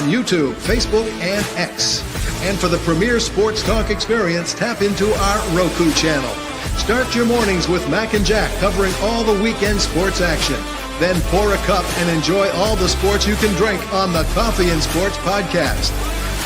YouTube, Facebook, and X. And for the premier sports talk experience, tap into our Roku channel. Start your mornings with Mac and Jack covering all the weekend sports action. Then pour a cup and enjoy all the sports you can drink on the Coffee and Sports podcast.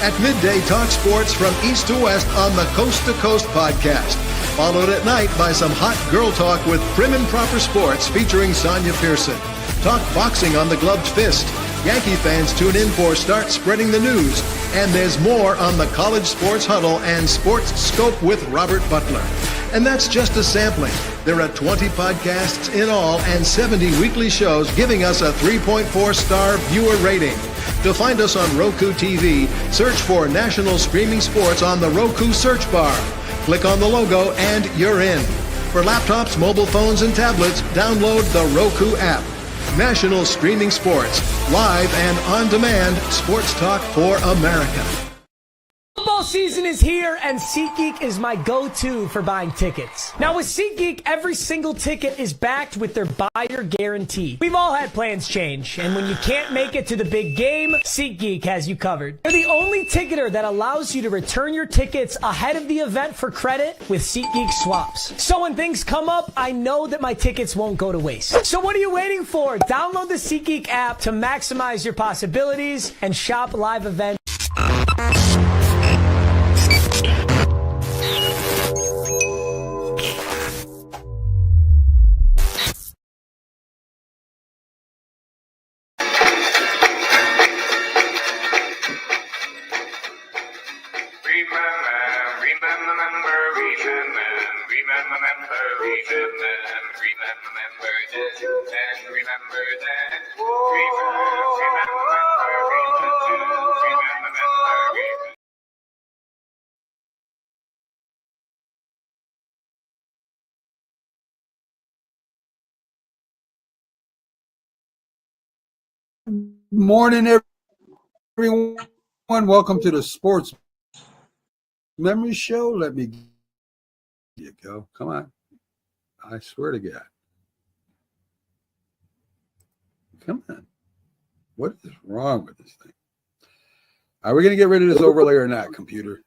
At midday, talk sports from east to west on the Coast to Coast podcast. Followed at night by some hot girl talk with Prim and Proper Sports featuring Sonia Pearson. Talk boxing on the Gloved Fist. Yankee fans tune in for Start Spreading the News. And there's more on the College Sports Huddle and Sports Scope with Robert Butler. And that's just a sampling. There are 20 podcasts in all and 70 weekly shows giving us a 3.4-star viewer rating. To find us on Roku TV, search for National Streaming Sports on the Roku search bar. Click on the logo and you're in. For laptops, mobile phones, and tablets, download the Roku app. National Streaming Sports, live and on demand, sports talk for America. Football season is here, and SeatGeek is my go-to for buying tickets. Now, with SeatGeek, every single ticket is backed with their buyer guarantee. We've all had plans change, and when you can't make it to the big game, SeatGeek has you covered. They're the only ticketer that allows you to return your tickets ahead of the event for credit with SeatGeek swaps. So when things come up, I know that my tickets won't go to waste. So what are you waiting for? Download the SeatGeek app to maximize your possibilities and shop live events. Morning, everyone. Welcome to the Sports Memory Show. Let me get you go. Come on. I swear to God. Come on. What is wrong with this thing? Are we going to get rid of this overlay or not, computer?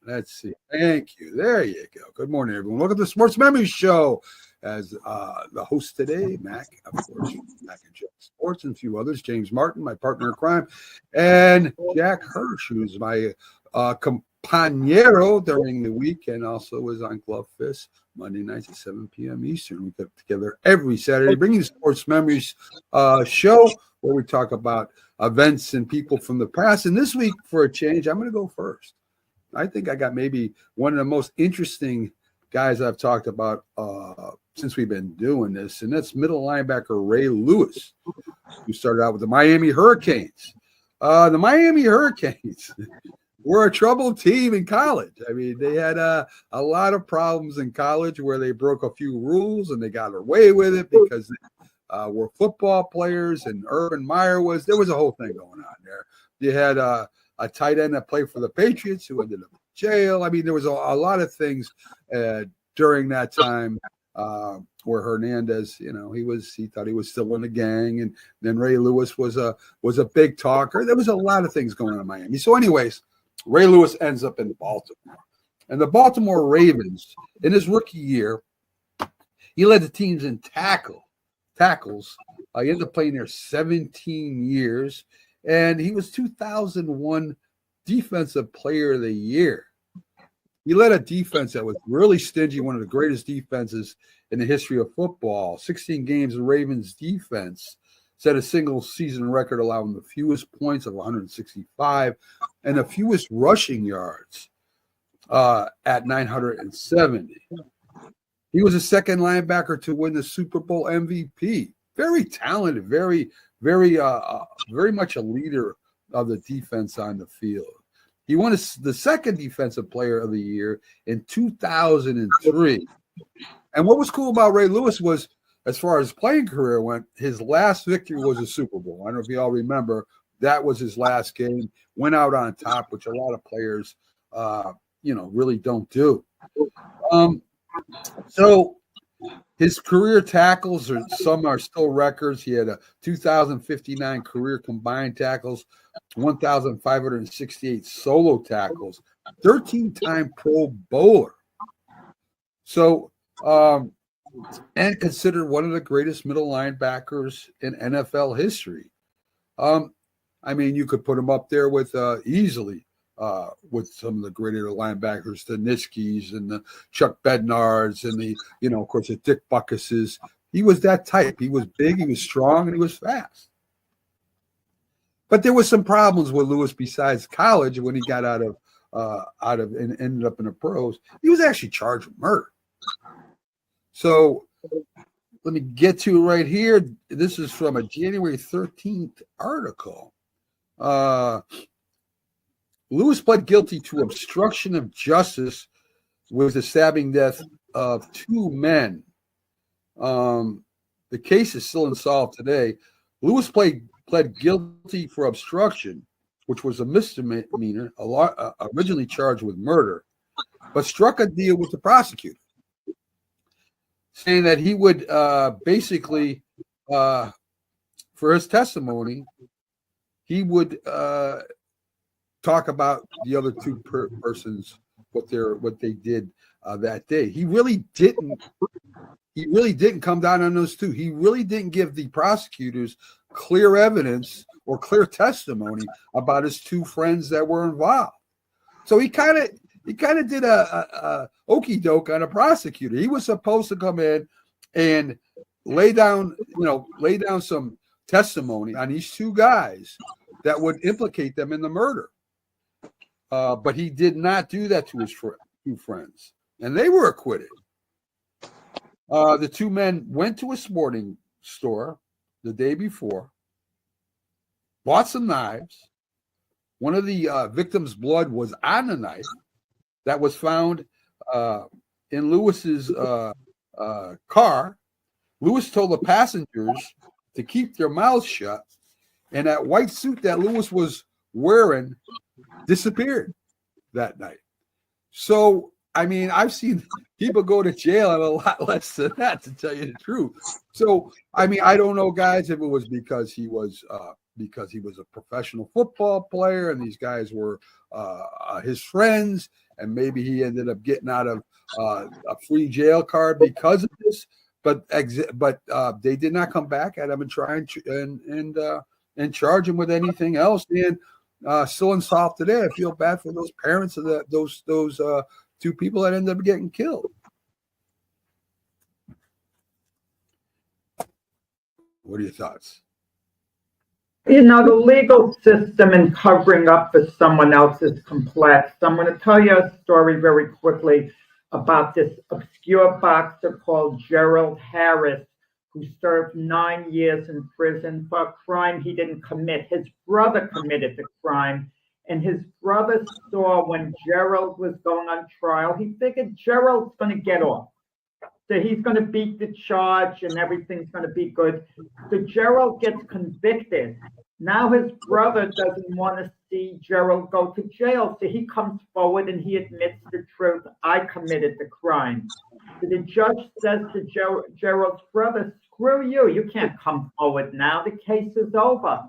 Let's see. Thank you. There you go. Good morning, everyone. Welcome to the Sports Memory Show. As the host today, Mac, of course, Mac and Jack Sports, and a few others. James Martin, my partner in crime, and Jack Hirsch, who's my compañero during the week and also was on Glove Fist Monday nights at 7 p.m. Eastern. We get together every Saturday, bringing the Sports Memories show where we talk about events and people from the past. And this week, for a change, I'm going to go first. I think I got maybe one of the most interesting guys I've talked about since we've been doing this, and that's middle linebacker Ray Lewis, who started out with the Miami Hurricanes. The Miami Hurricanes were a troubled team in college. I mean, they had a lot of problems in college where they broke a few rules and they got away with it because they were football players, and Urban Meyer there was a whole thing going on there. You had a tight end that played for the Patriots who ended up in jail. I mean, there was a lot of things during that time where Hernandez, he thought he was still in the gang, and then Ray Lewis was a big talker. There was a lot of things going on in Miami. So, anyways, Ray Lewis ends up in Baltimore, and the Baltimore Ravens in his rookie year, he led the teams in tackles. He ended up playing there 17 years, and he was 2001 Defensive Player of the Year. He led a defense that was really stingy, one of the greatest defenses in the history of football. 16 games, the Ravens defense set a single season record, allowing the fewest points of 165 and the fewest rushing yards at 970. He was the second linebacker to win the Super Bowl MVP. Very talented, very much a leader of the defense on the field. He won the second Defensive Player of the Year in 2003. And what was cool about Ray Lewis was, as far as playing career went, his last victory was a Super Bowl. I don't know if you all remember. That was his last game. Went out on top, which a lot of players, really don't do. So His career tackles some are still records. He had a 2,059 career combined tackles, 1,568 solo tackles, 13-time Pro Bowler. So, and considered one of the greatest middle linebackers in NFL history. I mean, you could put him up there with easily with some of the greater linebackers, the Niskis and the Chuck Bednards and the, of course, the Dick Buckuses. He was that type. He was big, he was strong, and he was fast. But there was some problems with Lewis besides college. When he got out of and ended up in the pros, he was actually charged with murder. So let me get to it right here. This is from a January 13th article. Lewis pled guilty to obstruction of justice with the stabbing death of 2 men. The case is still unsolved today. Lewis pled guilty for obstruction, which was a misdemeanor, originally charged with murder, but struck a deal with the prosecutor, saying that he would basically, for his testimony, he would talk about the other 2 persons, what they did that day. He really didn't come down on those 2. He really didn't give the prosecutors clear evidence or clear testimony about his 2 friends that were involved. So he kind of did a okey doke on a prosecutor. He was supposed to come in and lay down some testimony on these 2 guys that would implicate them in the murder. But he did not do that to his 2 friends, and they were acquitted. The 2 men went to a sporting store the day before, bought some knives. One of the victim's blood was on the knife that was found in Lewis's car. Lewis told the passengers to keep their mouths shut, and that white suit that Lewis was wearing disappeared that night. So, I mean, I've seen people go to jail on a lot less than that, to tell you the truth. So, I mean, I don't know, guys, if it was because he was a professional football player and these guys were his friends, and maybe he ended up getting out of a free jail card because of this. But they did not come back at him and try and charge him with anything else. And still unsolved today. I feel bad for those parents of those 2 people that ended up getting killed. What are your thoughts? The legal system and covering up for someone else is complex. I'm going to tell you a story very quickly about this obscure boxer called Gerald Harris, who served 9 years in prison for a crime he didn't commit. His brother committed the crime, and his brother saw when Gerald was going on trial, he figured Gerald's going to get off. So he's going to beat the charge and everything's going to be good. So Gerald gets convicted. Now his brother doesn't want to see Gerald go to jail. So he comes forward and he admits the truth. I committed the crime. So the judge says to Gerald's brother, screw you. You can't come forward now. The case is over.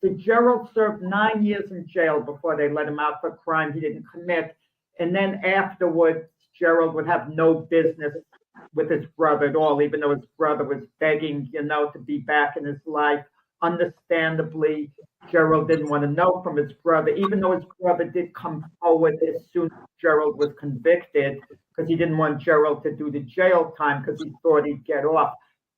So Gerald served 9 years in jail before they let him out for a crime he didn't commit. And then afterwards, Gerald would have no business with his brother at all, even though his brother was begging, to be back in his life. Understandably, Gerald didn't want to know from his brother, even though his brother did come forward as soon as Gerald was convicted, because he didn't want Gerald to do the jail time because he thought he'd get off.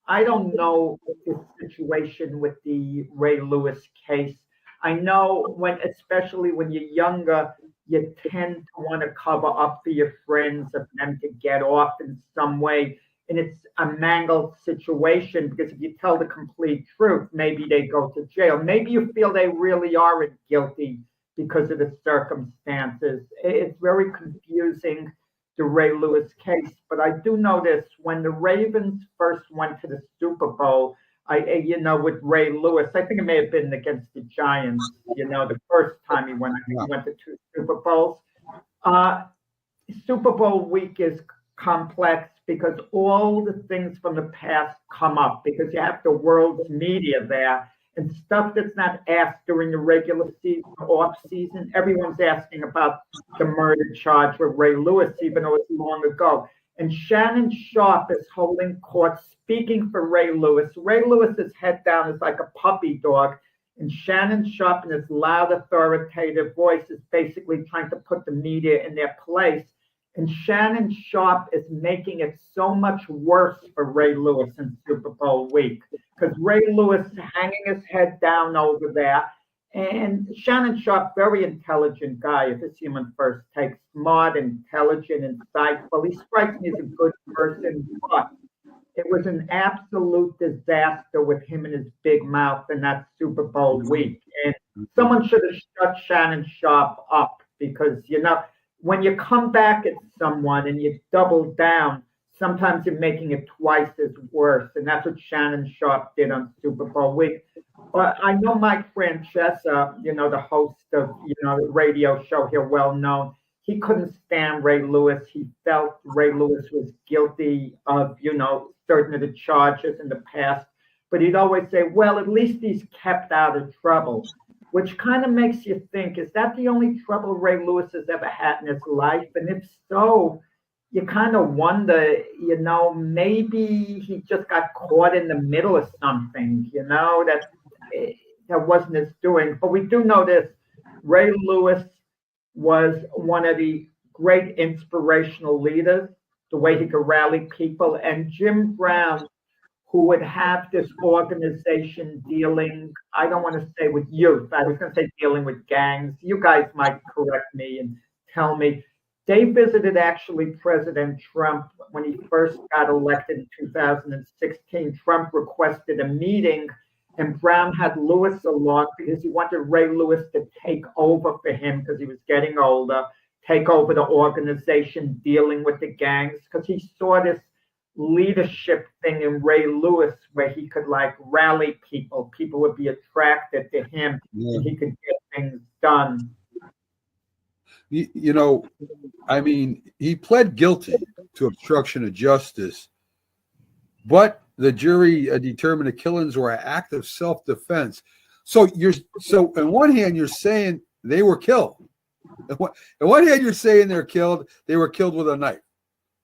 I don't know the situation with the Ray Lewis case. I know especially when you're younger, you tend to want to cover up for your friends of them to get off in some way. And it's a mangled situation because if you tell the complete truth, maybe they go to jail. Maybe you feel they really aren't guilty because of the circumstances. It's very confusing, the Ray Lewis case. But I do know this, when the Ravens first went to the Super Bowl, with Ray Lewis, I think it may have been against the Giants, the first time he went, I think he went to 2 Super Bowls. Super Bowl week is complex because all the things from the past come up because you have the world's media there and stuff that's not asked during the regular season or off season. Everyone's asking about the murder charge with Ray Lewis, even though it's long ago. And Shannon Sharpe is holding court speaking for Ray Lewis. Ray Lewis's head down is like a puppy dog. And Shannon Sharpe, in his loud, authoritative voice, is basically trying to put the media in their place. And Shannon Sharpe is making it so much worse for Ray Lewis in Super Bowl week because Ray Lewis is hanging his head down over there. And Shannon Sharpe, very intelligent guy, if it's human first take, smart, intelligent, insightful. He strikes me as a good person, but it was an absolute disaster with him and his big mouth in that Super Bowl week. And someone should have shut Shannon Sharpe up because, you know, when you come back at someone and you double down, sometimes you're making it twice as worse. And that's what Shannon Sharpe did on Super Bowl week. But I know Mike Francesa, you know, the host of, you know, the radio show here, well known. He couldn't stand Ray Lewis. He felt Ray Lewis was guilty of, you know, certain of the charges in the past. But he'd always say, well, at least he's kept out of trouble, which kind of makes you think, is that the only trouble Ray Lewis has ever had in his life? And if so, you kind of wonder, you know, maybe he just got caught in the middle of something, you know, that wasn't his doing. But we do know this, Ray Lewis was one of the great inspirational leaders, the way he could rally people. And Jim Brown, who would have this organization dealing, I don't want to say with youth, I was going to say dealing with gangs. You guys might correct me and tell me. They visited actually President Trump when he first got elected in 2016. Trump requested a meeting and Brown had Lewis along because he wanted Ray Lewis to take over for him because he was getting older, take over the organization dealing with the gangs, because he saw this leadership thing in Ray Lewis where he could like rally people. People would be attracted to him and he could get things done. You know, I mean, he pled guilty to obstruction of justice, but the jury determined the killings were an act of self-defense. So on one hand, you're saying they were killed. On one hand, you're saying they were killed with a knife.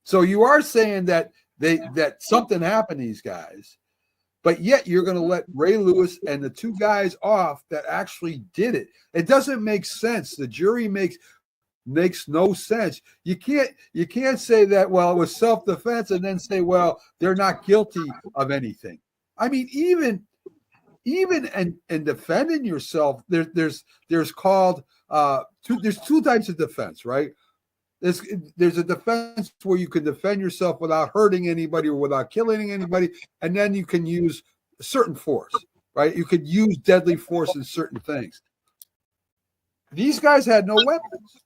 So you are saying that that something happened to these guys, but yet you're going to let Ray Lewis and the two guys off that actually did it. It doesn't make sense. The jury makes no sense. You can't say that, well, it was self-defense and then say, well, they're not guilty of anything. I mean, even in defending yourself, there's called there's two types of defense, right? There's a defense where you can defend yourself without hurting anybody or without killing anybody, and then you can use certain force, right? You could use deadly force in certain things. These guys had no weapons.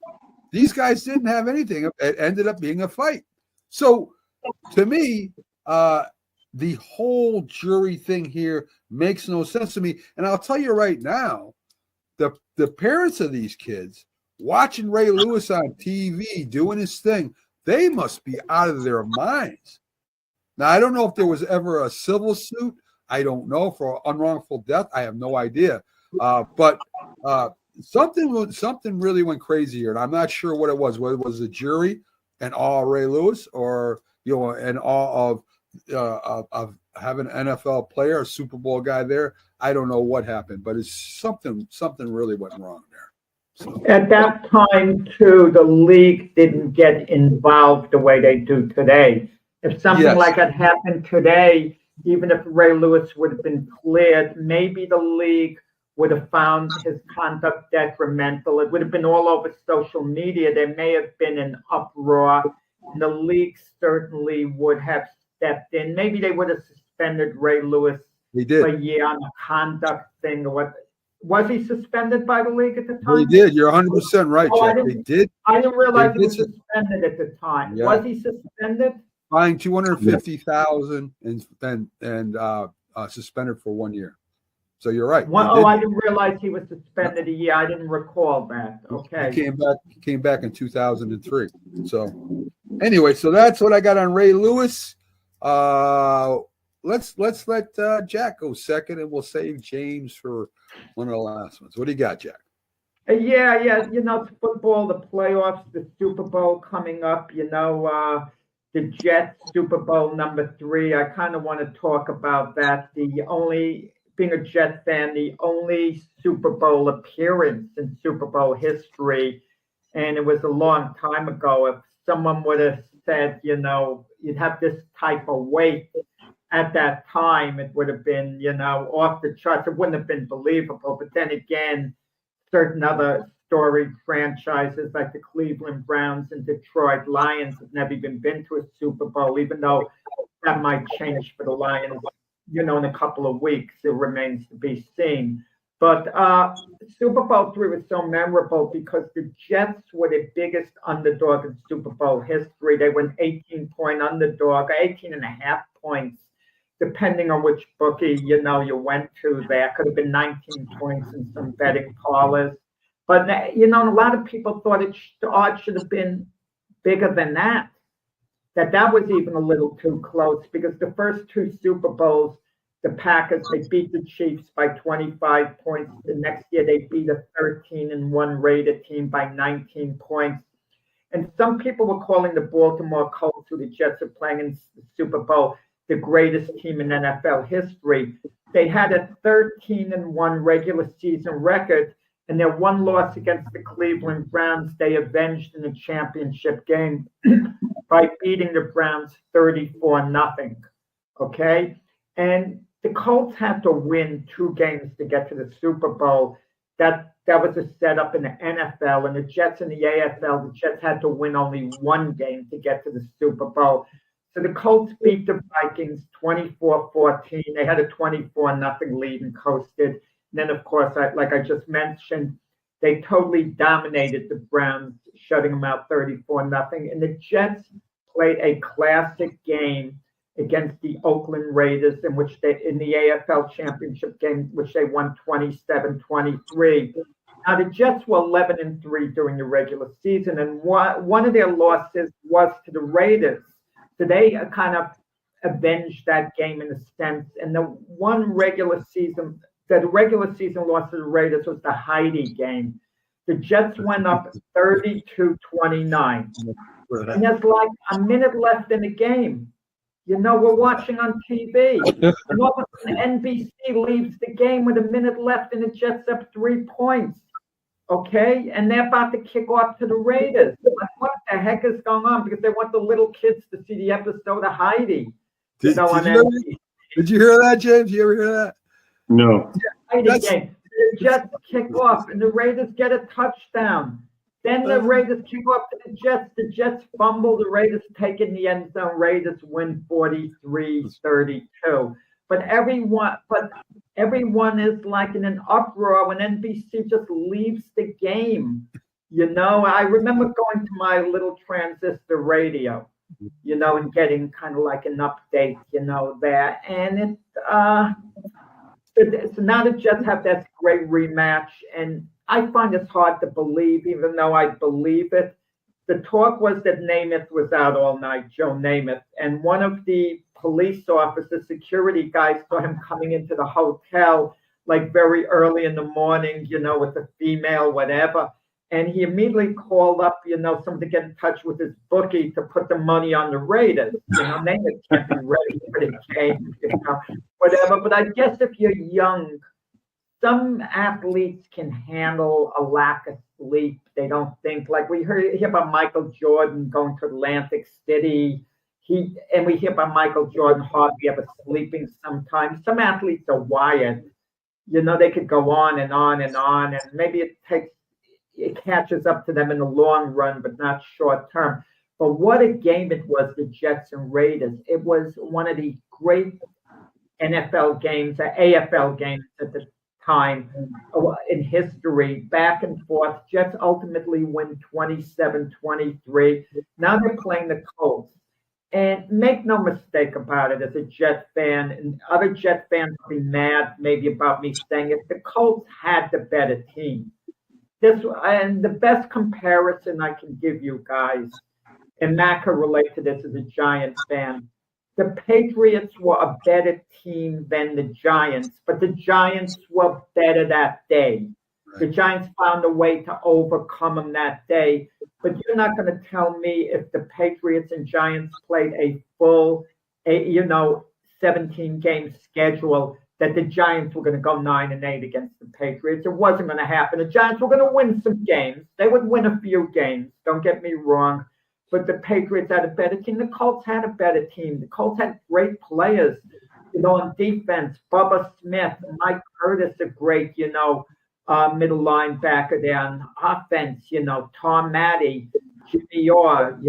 These guys didn't have anything. It ended up being a fight. So to me, the whole jury thing here makes no sense to me. And I'll tell you right now, the parents of these kids watching Ray Lewis on TV doing his thing, they must be out of their minds. Now, I don't know if there was ever a civil suit. I don't know, for unwrongful death. I have no idea. But something really went crazy here, and I'm not sure what it was. Whether it was the jury and all Ray Lewis, or and all of having an NFL player, a Super Bowl guy there. I don't know what happened, but it's something really went wrong there. So. At that time, too, the league didn't get involved the way they do today. If something like that happened today, even if Ray Lewis would have been cleared, maybe the league would have found his conduct detrimental. It would have been all over social media. There may have been an uproar. The league certainly would have stepped in. Maybe they would have suspended Ray Lewis for a year on a conduct thing or what. Was he suspended by the league at the time? He did. You're 100% right, Jeff. They did. I didn't realize he was suspended at the time. Yeah. Was he suspended? Fined $250,000 and suspended for 1 year. So you're right. I didn't realize he was suspended a year. I didn't recall that. Okay. He came back in 2003. So, Anyway, so that's what I got on Ray Lewis. Let's let Jack go second, and we'll save James for one of the last ones. What do you got, Jack? Yeah. It's football, the playoffs, the Super Bowl coming up. The Jets Super Bowl #3. I kind of want to talk about that. Being a Jet fan, the only Super Bowl appearance in Super Bowl history, and it was a long time ago. If someone would have said, you'd have this type of weight at that time, it would have been, off the charts. It wouldn't have been believable. But then again, certain other storied franchises like the Cleveland Browns and Detroit Lions have never even been to a Super Bowl, even though that might change for the Lions, in a couple of weeks. It remains to be seen. But Super Bowl III was so memorable because the Jets were the biggest underdog in Super Bowl history. They were an 18-point underdog, 18.5 points, depending on which bookie, you went to. There could have been 19 points in some betting parlors. But, a lot of people thought the odds should have been bigger than that. That was even a little too close because the first two Super Bowls, the Packers, they beat the Chiefs by 25 points. The next year, they beat a 13-1 rated team by 19 points. And some people were calling the Baltimore Colts, who the Jets are playing in the Super Bowl, the greatest team in NFL history. They had a 13-1 regular season record, and their one loss against the Cleveland Browns, they avenged in the championship game by beating the Browns 34-0. Okay? And the Colts had to win 2 games to get to the Super Bowl. That was a setup in the NFL, and the Jets in the AFL, the Jets had to win only 1 game to get to the Super Bowl. So the Colts beat the Vikings 24-14. They had a 24-0 lead and coasted. And then, of course, like I just mentioned, they totally dominated the Browns, shutting them out 34-0. And the Jets played a classic game against the Oakland Raiders, in the AFL championship game, which they won 27-23. Now, the Jets were 11-3 during the regular season, and one of their losses was to the Raiders. So they kind of avenged that game in a sense. And the regular season loss to the Raiders was the Heidi game. The Jets went up 32-29. And there's like a minute left in the game. We're watching on TV. And all of a sudden, NBC leaves the game with a minute left, and the Jets up 3 points. Okay? And they're about to kick off to the Raiders. Like, what the heck is going on? Because they want the little kids to see the episode of Heidi. Did you hear that, James? You ever hear that? No. Heidi game. The Jets kick off, and the Raiders get a touchdown. Then the Raiders kick off to the Jets. The Jets fumble. The Raiders take it in the end zone. Raiders win 43-32. But everyone is like in an uproar when NBC just leaves the game. I remember going to my little transistor radio, and getting kind of like an update, there. And so now the Jets have that great rematch, and I find it hard to believe, even though I believe it. The talk was that Namath was out all night, Joe Namath, and one of the police officers, security guys, saw him coming into the hotel like very early in the morning, with a female, whatever. And he immediately called up, someone to get in touch with his bookie to put the money on the Raiders. Namath can't be ready for the game, whatever. But I guess if you're young, some athletes can handle a lack of sleep. They don't think, like we hear about Michael Jordan going to Atlantic City. And we hear about Michael Jordan hardly ever sleeping sometimes. Some athletes are wired. They could go on and on and on, and maybe it catches up to them in the long run, but not short term. But what a game it was, the Jets and Raiders. It was one of the great NFL games, AFL games at the time in history, back and forth. Jets ultimately win 27-23. Now they're playing the Colts. And make no mistake about it, as a Jet fan, and other Jet fans will be mad maybe about me saying it, the Colts had the better team. And the best comparison I can give you guys and Matt can relate to this as a Giants fan. The Patriots were a better team than the Giants, but the Giants were better that day. The Giants found a way to overcome them that day. But you're not going to tell me if the Patriots and Giants played a full, 17-game schedule that the Giants were going to go 9-8 against the Patriots. It wasn't going to happen. The Giants were going to win some games. They would win a few games. Don't get me wrong. But the Patriots had a better team. The Colts had a better team. The Colts had great players, on defense. Bubba Smith, Mike Curtis, a great, middle linebacker there. On offense, Tom Matty, Jimmy Orr,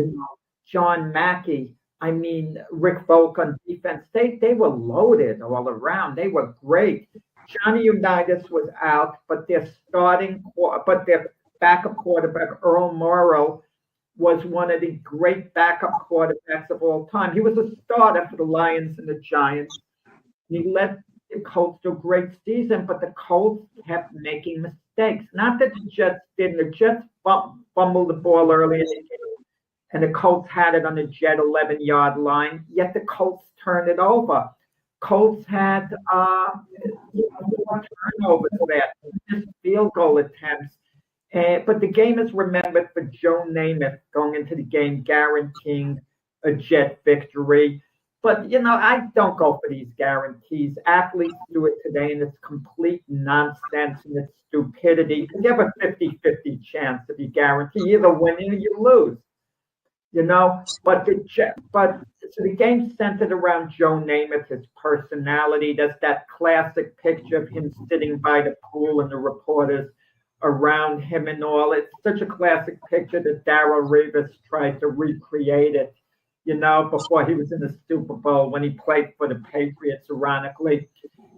John Mackey. I mean, Rick Volk on defense. They were loaded all around. They were great. Johnny Unitas was out, but their backup quarterback, Earl Morrall, was one of the great backup quarterbacks of all time. He was a starter for the Lions and the Giants. He led the Colts to a great season, but the Colts kept making mistakes. Not that the Jets didn't. The Jets fumbled the ball early in the game, and the Colts had it on the Jet 11-yard line, yet the Colts turned it over. Colts had 4 turnovers there, just field goal attempts. But the game is remembered for Joe Namath going into the game guaranteeing a Jet victory. But, I don't go for these guarantees. Athletes do it today, and it's complete nonsense and it's stupidity. You have a 50-50 chance if you guarantee. You either win or you lose. But the game centered around Joe Namath, his personality. There's that classic picture of him sitting by the pool and the reporters around him and all. It's such a classic picture that Darrelle Revis tried to recreate it, before he was in the Super Bowl when he played for the Patriots, ironically.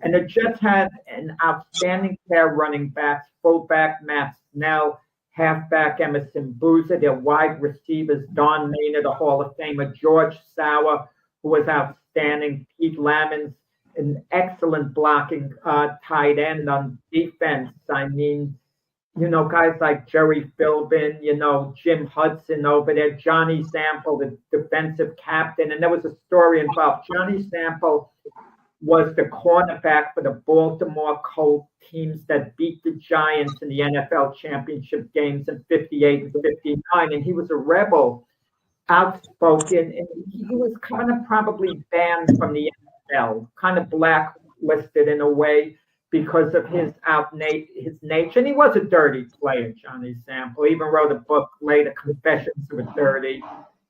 And the Jets had an outstanding pair of running backs, fullback Matt Snell, halfback Emerson Boozer, their wide receivers, Don Maynard, a Hall of Famer, George Sauer, who was outstanding, Pete Lamons, an excellent blocking tight end on defense. I mean, guys like Jerry Philbin, Jim Hudson over there, Johnny Sample, the defensive captain. And there was a story involved. Johnny Sample was the cornerback for the Baltimore Colts teams that beat the Giants in the NFL championship games in 58 and 59. And he was a rebel, outspoken, and he was kind of probably banned from the NFL, kind of blacklisted in a way because of his nature. And he was a dirty player, Johnny Sample. He even wrote a book later, Confessions of a Dirty,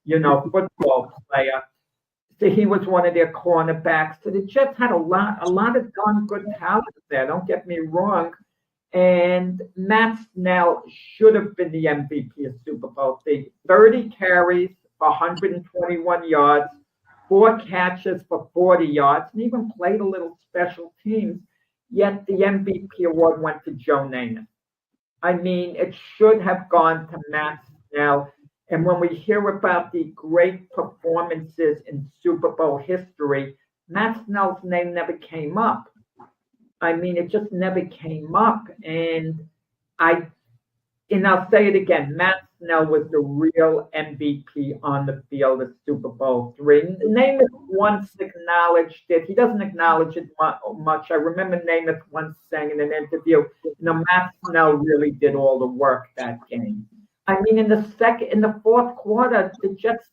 football player. So he was one of their cornerbacks. So the Jets had a lot of darn good talent there. Don't get me wrong. And Matt Snell should have been the MVP of Super Bowl. 30 carries for 121 yards, 4 catches for 40 yards, and even played a little special teams. Yet the MVP award went to Joe Namath. I mean, it should have gone to Matt Snell. And when we hear about the great performances in Super Bowl history, Matt Snell's name never came up. I mean, it just never came up. And I'll say it again, Matt Snell was the real MVP on the field of Super Bowl III. Namath once acknowledged it. He doesn't acknowledge it much. I remember Namath once saying in an interview, Matt Snell really did all the work that game. I mean, in the fourth quarter, the Jets,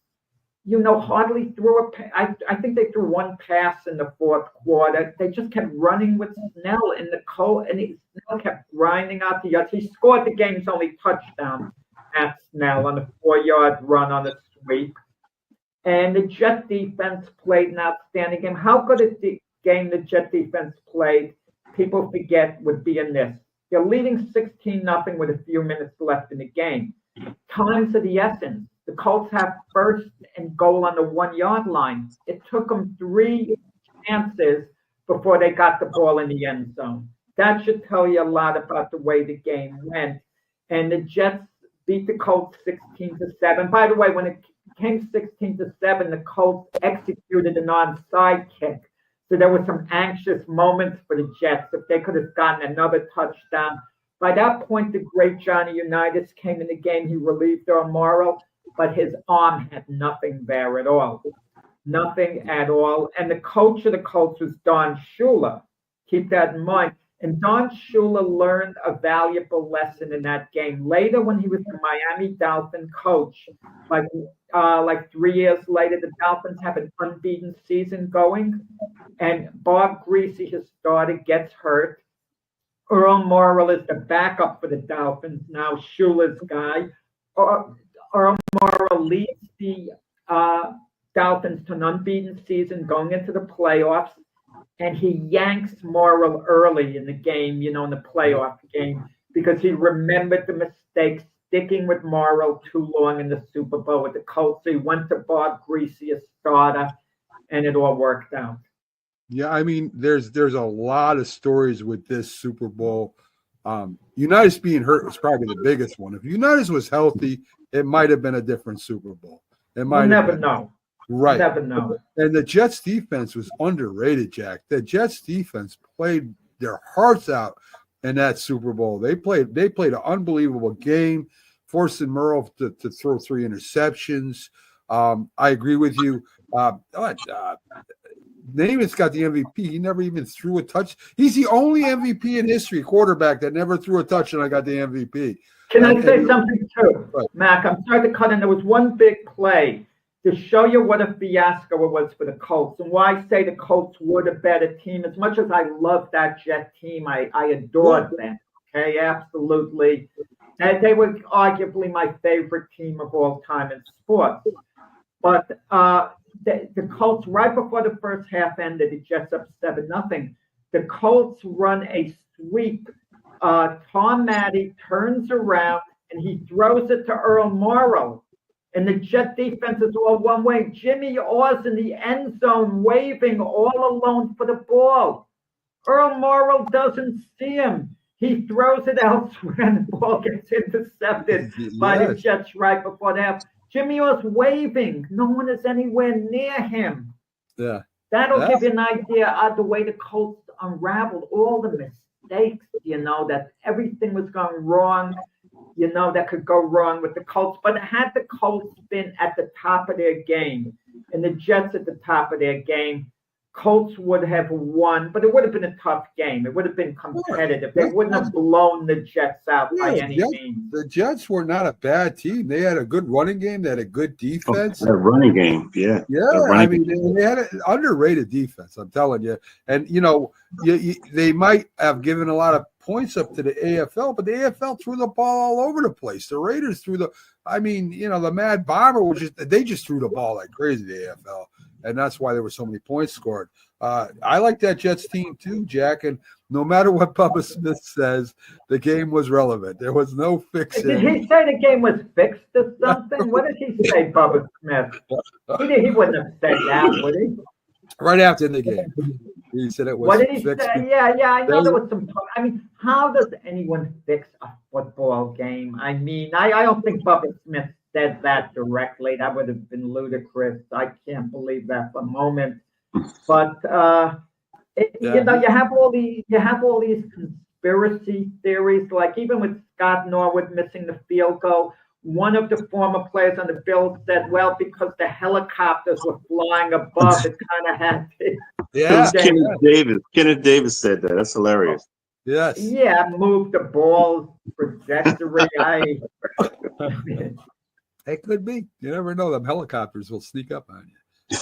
hardly threw I think they threw 1 pass in the fourth quarter. They just kept running with Snell and Snell kept grinding out the yards. He scored the game's only touchdown at Snell on a 4-yard run on a sweep. And the Jet defense played an outstanding game. How good is the game the Jet defense played, people forget, would be in this. They're leading 16-0 with a few minutes left in the game. Times of the essence. The Colts have first and goal on the 1-yard line. It took them 3 chances before they got the ball in the end zone. That should tell you a lot about the way the game went. And the Jets beat the Colts 16-7. By the way, when it came 16-7, the Colts executed an onside kick. So there were some anxious moments for the Jets if they could have gotten another touchdown. By that point, the great Johnny Unitas came in the game. He relieved Earl Morrall. but his arm had nothing there at all. Nothing at all. And the coach of the Colts was Don Shula. Keep that in mind. And Don Shula learned a valuable lesson in that game. Later, when he was the Miami Dolphin coach, like 3 years later, the Dolphins have an unbeaten season going. And Bob Greasy, his starter, gets hurt. Earl Morrall is the backup for the Dolphins, now Shula's guy. Earl Morrall leads the Dolphins to an unbeaten season going into the playoffs. And he yanks Morrall early in the game, in the playoff game, because he remembered the mistakes sticking with Morrall too long in the Super Bowl with the Colts. So he went to Bob Greasy, a starter, and it all worked out. Yeah, I mean, there's a lot of stories with this Super Bowl. Unitas being hurt was probably the biggest one. If Unitas was healthy, it might have been a different Super Bowl. It might never know. Right. Never know. And the Jets defense was underrated, Jack. The Jets defense played their hearts out in that Super Bowl. They played an unbelievable game, forcing Merle to throw 3 interceptions. I agree with you. Namath's got the MVP. He never even threw a touch. He's the only MVP in history, quarterback, that never threw a touch, and I got the MVP. Can I say something too? Right. Mac, I'm sorry to cut in. There was one big play to show you what a fiasco it was for the Colts and why I say the Colts were the better team. As much as I love that Jet team, I adored them. Okay, absolutely. And they were arguably my favorite team of all time in sports. But the Colts, right before the first half ended, the Jets up 7-0. The Colts run a sweep. Tom Matte turns around and he throws it to Earl Morrall. And the Jet defense is all one way. Jimmy Orr's in the end zone waving all alone for the ball. Earl Morrall doesn't see him. He throws it elsewhere and the ball gets intercepted by the Jets right before the half. Jimmy Orr's waving. No one is anywhere near him. Yeah. That'll give you an idea of the way the Colts unraveled all the mistakes, that everything was going wrong. That could go wrong with the Colts. But had the Colts been at the top of their game and the Jets at the top of their game, Colts would have won, but it would have been a tough game. It would have been competitive. They wouldn't have blown the Jets out by any means. The Jets were not a bad team. They had a good running game. They had a good defense. A running game, yeah. Yeah, I mean, they had an underrated defense, I'm telling you. And, they might have given a lot of points up to the AFL, but the AFL threw the ball all over the place. The Raiders threw the Mad Bomber they just threw the ball like crazy, the AFL. And that's why there were so many points scored. I like that Jets team too, Jack. And no matter what Bubba Smith says, the game was relevant. There was no fixing. Did he say the game was fixed or something? What did he say, Bubba Smith? He wouldn't have said that, would he? Right after the game. He said it was What did he fixed. say? Yeah, I know there was some. I mean, how does anyone fix a football game? I mean, I don't think Bubba Smith said that directly. That would have been ludicrous. I can't believe that for a moment. But you have all these conspiracy theories. Like even with Scott Norwood missing the field goal, one of the former players on the Bills said, "Well, because the helicopters were flying above, it kind of had to." Yeah, Kenneth Davis said that. That's hilarious. Yes. Yeah, move the ball trajectory. It could be. You never know. Them helicopters will sneak up on you.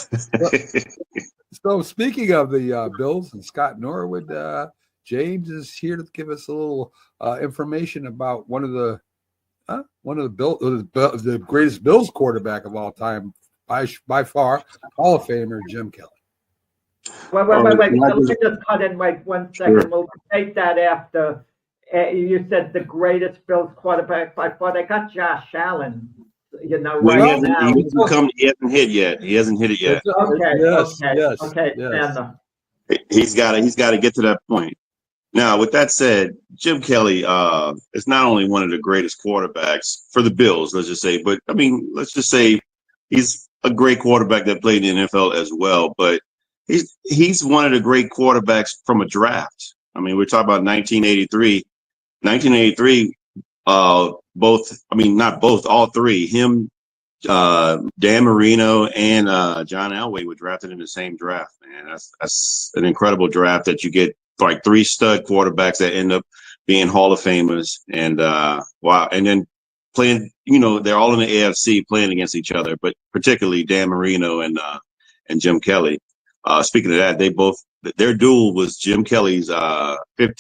So speaking of the Bills and Scott Norwood, James is here to give us a little information about one of the the greatest Bills quarterback of all time, by far, Hall of Famer Jim Kelly. Wait. Let me just cut in 1 second. Sure. We'll take that after. You said the greatest Bills quarterback by far. They got Josh Allen. He hasn't hit yet. He hasn't hit it yet. Okay. He's got to get to that point. Now, with that said, Jim Kelly is not only one of the greatest quarterbacks for the Bills, let's just say, but I mean, let's just say he's a great quarterback that played in the NFL as well. But he's one of the great quarterbacks from a draft. I mean, we're talking about 1983. 1983. All three, him, Dan Marino and John Elway were drafted in the same draft, man. That's an incredible draft that you get like 3 stud quarterbacks that end up being Hall of Famers. And wow. And then playing, they're all in the AFC playing against each other, but particularly Dan Marino and Jim Kelly. Speaking of that, their duel was Jim Kelly's 15-8 in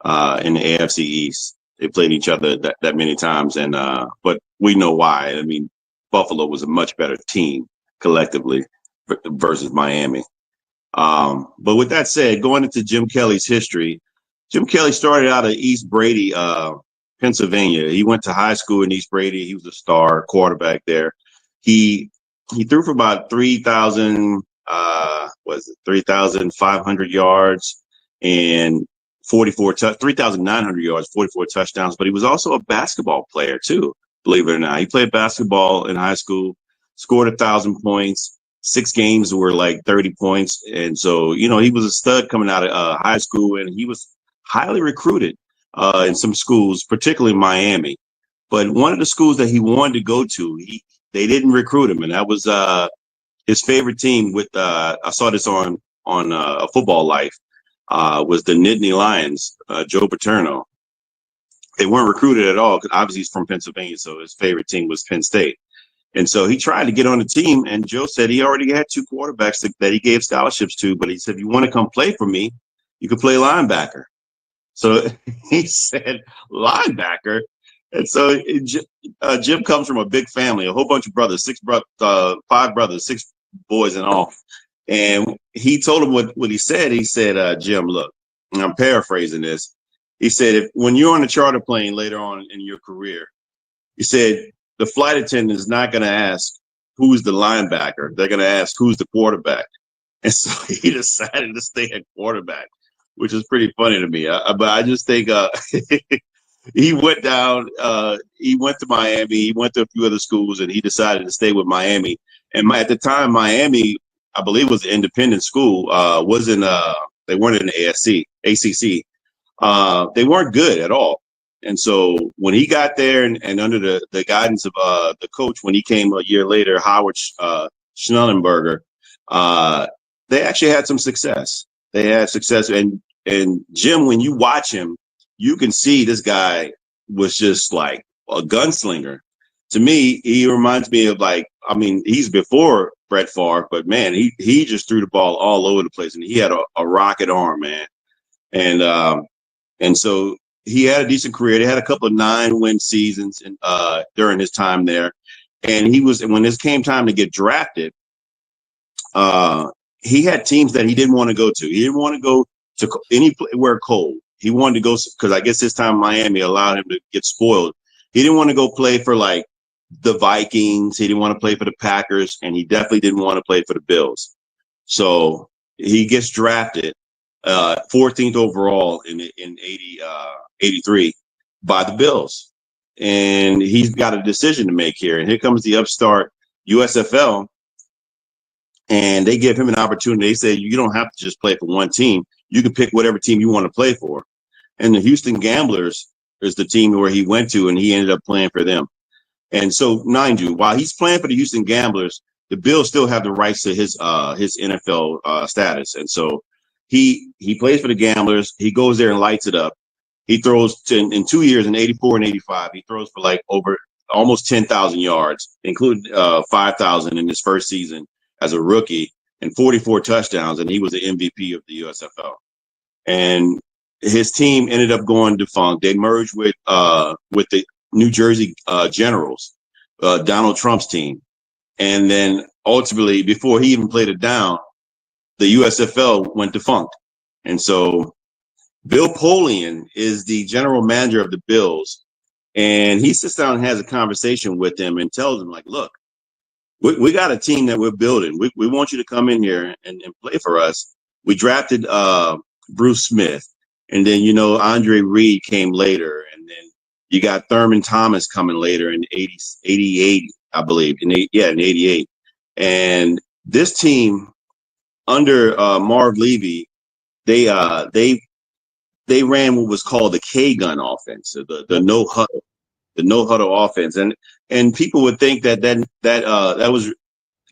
the AFC East. They played each other that many times, and but we know why. I mean, Buffalo was a much better team collectively versus Miami. But with that said, going into Jim Kelly's history, Jim Kelly started out at East Brady, Pennsylvania. He went to high school in East Brady. He was a star quarterback there. He threw for about 3,500 yards and 3,900 yards, 44 touchdowns. But he was also a basketball player too, believe it or not. He played basketball in high school, scored 1,000 points. 6 games were like 30 points. And so, he was a stud coming out of high school, and he was highly recruited in some schools, particularly Miami. But one of the schools that he wanted to go to, they didn't recruit him, and that was his favorite team. I saw this on a Football Life, was the Nittany Lions, Joe Paterno. They weren't recruited at all because obviously he's from Pennsylvania, so his favorite team was Penn State. And so he tried to get on the team, and Joe said he already had 2 quarterbacks that he gave scholarships to, but he said, if you want to come play for me, you can play linebacker. So he said, linebacker? And so Jim comes from a big family, a whole bunch of brothers, 5 brothers, 6 boys in all. And he told him what he said. He said, Jim, look, and I'm paraphrasing this. He said, when you're on a charter plane later on in your career, he said, the flight attendant is not going to ask who's the linebacker. They're going to ask who's the quarterback. And so he decided to stay at quarterback, which is pretty funny to me. But I just think he went down. He went to Miami. He went to a few other schools, and he decided to stay with Miami. And at the time, Miami, I believe, was an independent school. They weren't in the ACC. They weren't good at all. And so when he got there and under the guidance of the coach, when he came a year later, Howard Schnellenberger, they actually had some success. They had success. And Jim, when you watch him, you can see this guy was just like a gunslinger. To me, he reminds me of he's before Brett Favre, but man, he just threw the ball all over the place, and he had a rocket arm, man. And so he had a decent career. They had a couple of 9-win seasons during his time there. And when this came time to get drafted, he had teams that he didn't want to go to. He didn't want to go to anywhere cold. He wanted to go because I guess his time in Miami allowed him to get spoiled. He didn't want to go play for like the Vikings. He didn't want to play for the Packers, and he definitely didn't want to play for the Bills. So he gets drafted 14th overall in 83 by the Bills. And he's got a decision to make here. And here comes the upstart USFL. And they give him an opportunity. They say, you don't have to just play for one team. You can pick whatever team you want to play for. And the Houston Gamblers is the team where he went to, and he ended up playing for them. And so, mind you, while he's playing for the Houston Gamblers, the Bills still have the rights to his NFL status. And so he plays for the Gamblers. He goes there and lights it up. He throws in 2 years, in 84 and 85, he throws for like over almost 10,000 yards, including 5,000 in his first season as a rookie, and 44 touchdowns. And he was the MVP of the USFL. And his team ended up going defunct. They merged with the New Jersey Generals, Donald Trump's team. And then ultimately, before he even played it down, the USFL went defunct. And so Bill Polian is the general manager of the Bills. And he sits down and has a conversation with him and tells him, like, look, we got a team that we're building. We want you to come in here and play for us. We drafted Bruce Smith. And then, Andre Reed came later. And then you got Thurman Thomas coming later in 88, I believe. In 88. And this team under Marv Levy, they ran what was called the K-gun offense, the no huddle. the no huddle offense, and people would think that was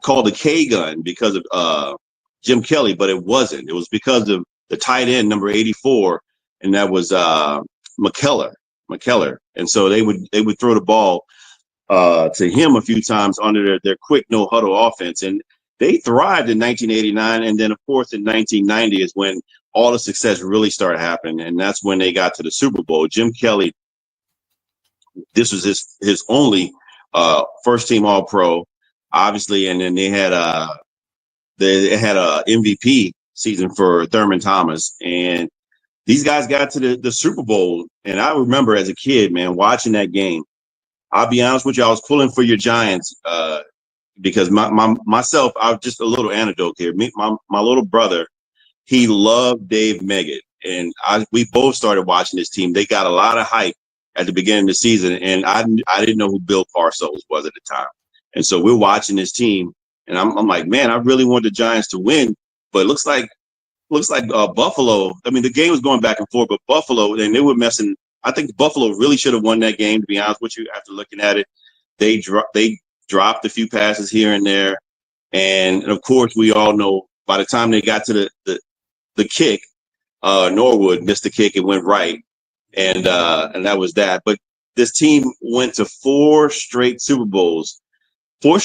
called the K gun because of Jim Kelly, but it wasn't. It was because of the tight end number 84, and that was McKellar. And so they would throw the ball to him a few times under their quick no huddle offense, and they thrived in 1989, and then of course in 1990 is when all the success really started happening, and that's when they got to the Super Bowl. Jim Kelly, this was his only first team All Pro, obviously, and then they had a MVP season for Thurman Thomas, and these guys got to the Super Bowl, and I remember as a kid, man, watching that game. I'll be honest with you, I was pulling for your Giants because myself, I was just a little anecdote here. My little brother, he loved Dave Meggett, and we both started watching this team. They got a lot of hype at the beginning of the season, and I didn't know who Bill Parcells was at the time. And so we're watching this team, and I'm like, man, I really want the Giants to win, but it looks like Buffalo. I mean, the game was going back and forth, but Buffalo, and they were messing. I think Buffalo really should have won that game, to be honest with you. After looking at it, they dropped a few passes here and there, and of course, we all know by the time they got to the kick, Norwood missed the kick and went right, and that was that. But this team went to four straight Super Bowls, and the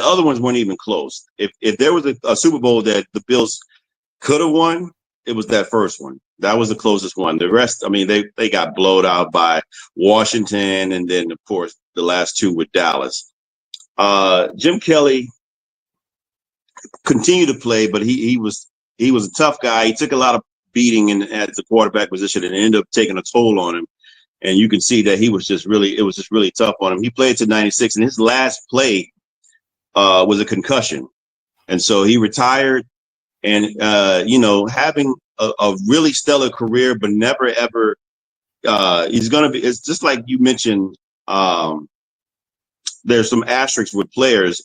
other ones weren't even close. If there was a Super Bowl that the Bills could have won, it was that first one. That was the closest one. The rest, I mean, they got blowed out by Washington, and then of course the last two with Dallas. Jim Kelly continued to play, but he was a tough guy. He took a lot of beating at the quarterback position, and it ended up taking a toll on him. And you can see that it was just really tough on him. He played to 96, and his last play was a concussion, and so he retired. And having a really stellar career, but never ever it's just like you mentioned. There's some asterisks with players.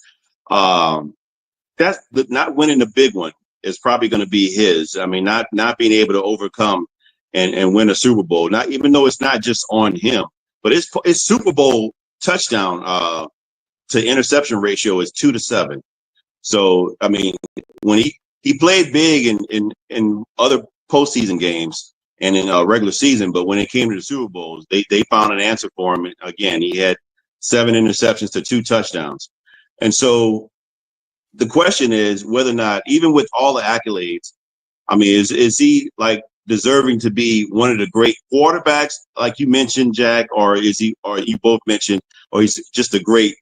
That's not winning the big one is probably going to be his. I mean, not being able to overcome and win a Super Bowl. Not even though it's not just on him, but his Super Bowl touchdown to interception ratio is 2-7. So I mean, when he played big in other postseason games and in regular season, but when it came to the Super Bowls, they found an answer for him. Again, he had 7 interceptions to 2 touchdowns. And so the question is whether or not, even with all the accolades, I mean, is he like deserving to be one of the great quarterbacks, like you mentioned, Jack, or is he, or you both mentioned, or he's just a great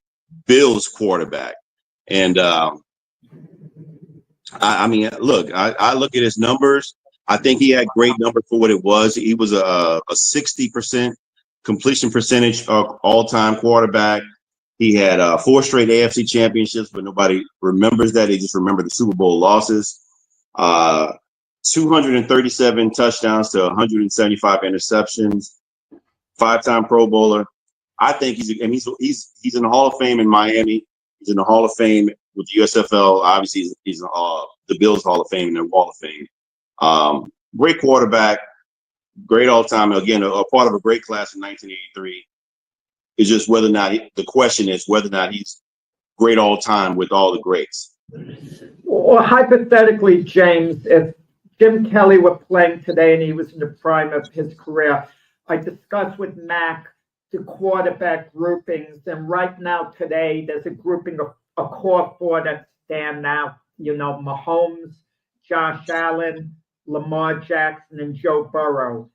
Bills quarterback? And I mean, look, I look at his numbers. I think he had great numbers for what it was. He was a 60% completion percentage all-time quarterback. He had 4 straight AFC championships, but nobody remembers that. They just remember the Super Bowl losses. 237 touchdowns to 175 interceptions. 5-time Pro Bowler. I think he's in the Hall of Fame in Miami. He's in the Hall of Fame with the USFL. Obviously, he's in the Bills Hall of Fame and their Wall of Fame. Great quarterback, great all-time. Again, a part of a great class in 1983. It's just whether or not the question is whether or not he's great all-time with all the greats. Well, hypothetically, James, if Jim Kelly were playing today and he was in the prime of his career, I discussed with Mac the quarterback groupings, and right now today there's a grouping of a core 4 that stand out. You know, Mahomes, Josh Allen, Lamar Jackson, and Joe Burrow.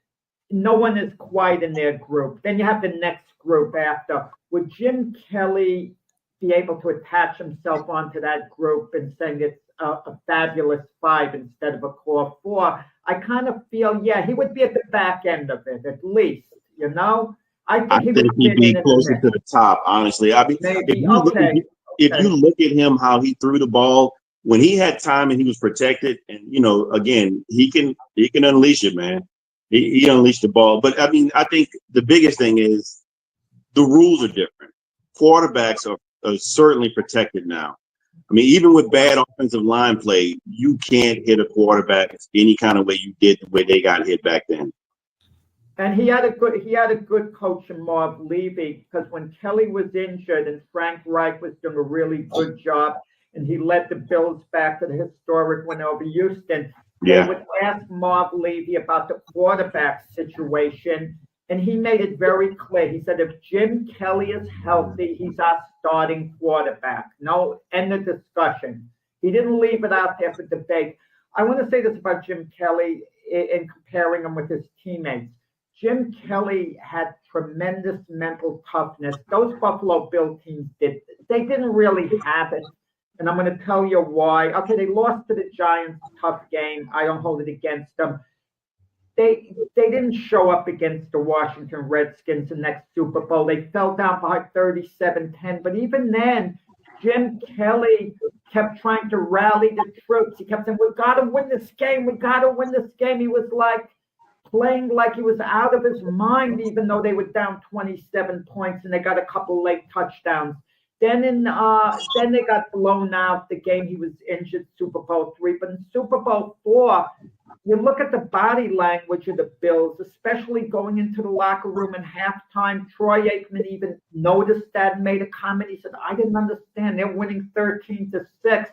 No one is quite in their group. Then you have the next group after. Would Jim Kelly be able to attach himself onto that group and saying it's a fabulous 5 instead of a core 4? I kind of feel, yeah, he would be at the back end of it at least, you know? I think he'd be closer to the top, honestly. I mean, if you look at him, how he threw the ball, when he had time and he was protected, and, you know, again, he can unleash it, man. He unleashed the ball. But, I mean, I think the biggest thing is the rules are different. Quarterbacks are certainly protected now. I mean, even with bad offensive line play, you can't hit a quarterback any kind of way you did the way they got hit back then. And he had a good coach in Marv Levy, because when Kelly was injured and Frank Reich was doing a really good job, and he led the Bills back to the historic win over Houston, they would ask Marv Levy about the quarterback situation, and he made it very clear. He said, if Jim Kelly is healthy, he's our starting quarterback. No, end of discussion. He didn't leave it out there for debate. I want to say this about Jim Kelly in comparing him with his teammates. Jim Kelly had tremendous mental toughness. Those Buffalo Bill teams they didn't really have it. And I'm going to tell you why. Okay, they lost to the Giants, tough game. I don't hold it against them. They didn't show up against the Washington Redskins the next Super Bowl. They fell down by 37-10. But even then, Jim Kelly kept trying to rally the troops. He kept saying, we got to win this game. We got to win this game. He was like playing like he was out of his mind, even though they were down 27 points and they got a couple late touchdowns. Then they got blown out the game he was injured, Super Bowl III. But in Super Bowl IV, you look at the body language of the Bills, especially going into the locker room in halftime. Troy Aikman even noticed that and made a comment. He said, I didn't understand. They're winning 13-6,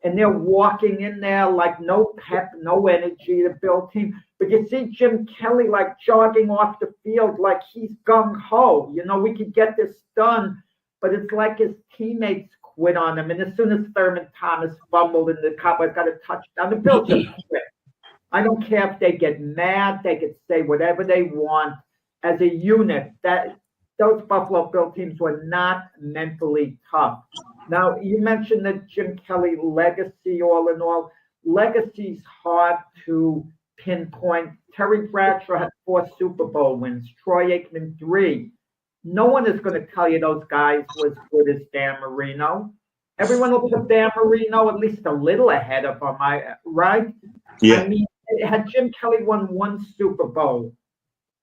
and they're walking in there like no pep, no energy, the Bill team. But you see Jim Kelly like jogging off the field like he's gung-ho. You know, we could get this done. But it's like his teammates quit on him. And as soon as Thurman Thomas fumbled and the Cowboys got a touchdown, the Bills just quit. I don't care if they get mad. They could say whatever they want. As a unit, those Buffalo Bill teams were not mentally tough. Now, you mentioned the Jim Kelly legacy, all in all. Legacy's hard to pinpoint. Terry Bradshaw had 4 Super Bowl wins. Troy Aikman 3. No one is going to tell you those guys were as good as Dan Marino. Everyone will put Dan Marino at least a little ahead of him, right? Yeah. I mean, had Jim Kelly won 1 Super Bowl,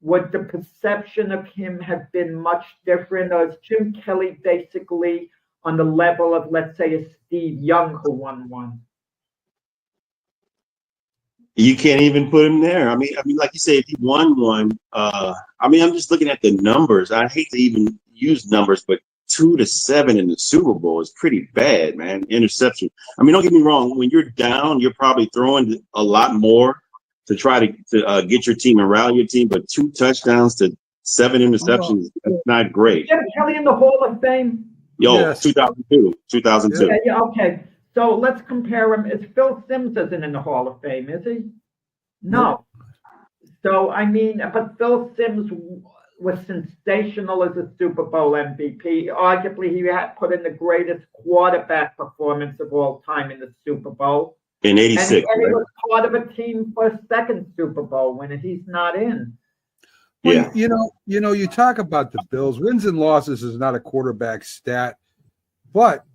would the perception of him have been much different? Or is Jim Kelly basically on the level of, let's say, a Steve Young who won 1? You can't even put him there. I mean, like you say, if he won one, I'm just looking at the numbers. I hate to even use numbers, but 2-7 in the Super Bowl is pretty bad, man. Interception. I mean, don't get me wrong. When you're down, you're probably throwing a lot more to try to get your team and rally your team. But 2 touchdowns to 7 interceptions, that's not great. Jim Kelly in the Hall of Fame? Yes. 2002. Yeah, okay. So let's compare him. Is Phil Simms isn't in the Hall of Fame, is he? No. So, I mean, but Phil Simms was sensational as a Super Bowl MVP. Arguably, he had put in the greatest quarterback performance of all time in the Super Bowl. In 86. And he was part of a team for a 2nd Super Bowl win, and he's not in. Yeah. Well, you talk about the Bills. Wins and losses is not a quarterback stat, but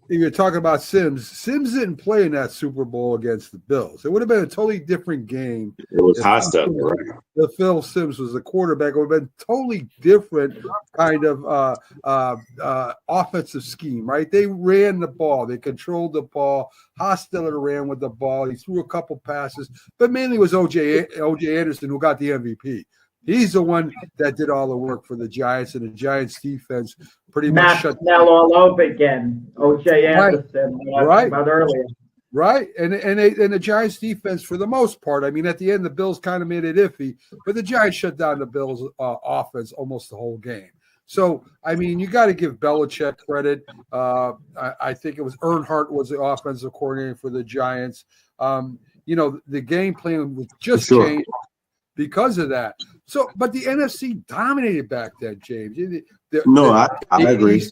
if you're talking about Simms didn't play in that Super Bowl against the Bills. It would have been a totally different game. It was hot stuff, right? If Phil Simms was the quarterback, it would have been totally different kind of offensive scheme, right? They ran the ball. They controlled the ball. Hostetler ran with the ball. He threw a couple passes, but mainly it was O.J. Anderson who got the MVP. He's the one that did all the work for the Giants, and the Giants defense pretty much shut down. all over again. O.J. Anderson, right. About earlier. Right, and the Giants defense for the most part. I mean, at the end, the Bills kind of made it iffy, but the Giants shut down the Bills' offense almost the whole game. So, I mean, you got to give Belichick credit. I think it was Earnhardt was the offensive coordinator for the Giants. The game plan was just changed because of that. So, but the NFC dominated back then, James. I agree.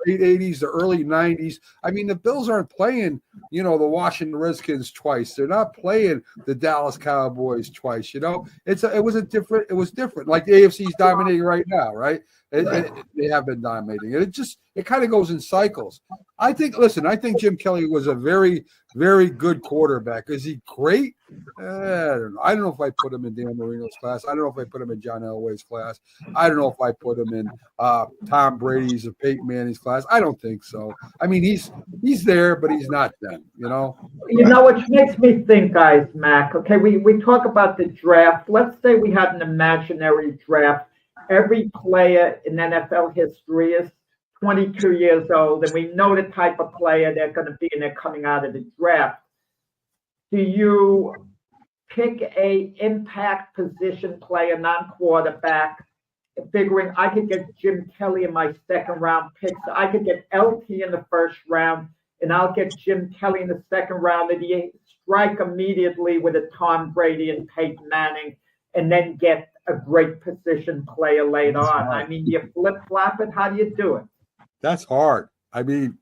Late 80s, the early 90s. I mean, the Bills aren't playing, the Washington Redskins twice. They're not playing the Dallas Cowboys twice. It was different. Like the AFC is dominating right now, right? They have been dominating. It kind of goes in cycles. I think Jim Kelly was a very, very good quarterback. Is he great? I don't know. I don't know if I put him in Dan Marino's class. I don't know if I put him in John Elway's class. I don't know if I put him in Tom Brady's or Peyton Manning's class. I don't think so. I mean, he's there, but he's not them, you know? You know, which makes me think, guys, Mac, okay, we talk about the draft. Let's say we had an imaginary draft. Every player in NFL history is 22 years old, and we know the type of player they're going to be, and they're coming out of the draft. Do you pick a impact position player, non-quarterback, figuring I could get Jim Kelly in my second round pick, so I could get LT in the first round, and I'll get Jim Kelly in the second round, and you strike immediately with a Tom Brady and Peyton Manning, and then get a great position player later on? I mean, you flip-flop it. How do you do it? That's hard. I mean,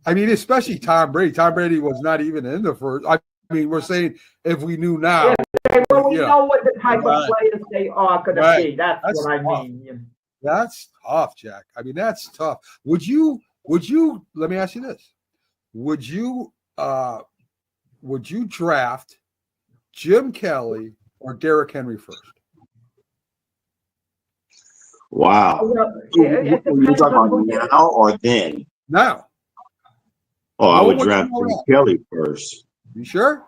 especially Tom Brady. Tom Brady was not even in the first. I mean, we're saying if we knew now. Yeah, well, we know what the type of players they are going to be. That's what I mean. That's tough, Jack. I mean, that's tough. Would you, let me ask you this. Would you draft Jim Kelly or Derrick Henry first? Wow. Well, You talking about now or then? Now. Oh, I would draft Jim Kelly first. You sure?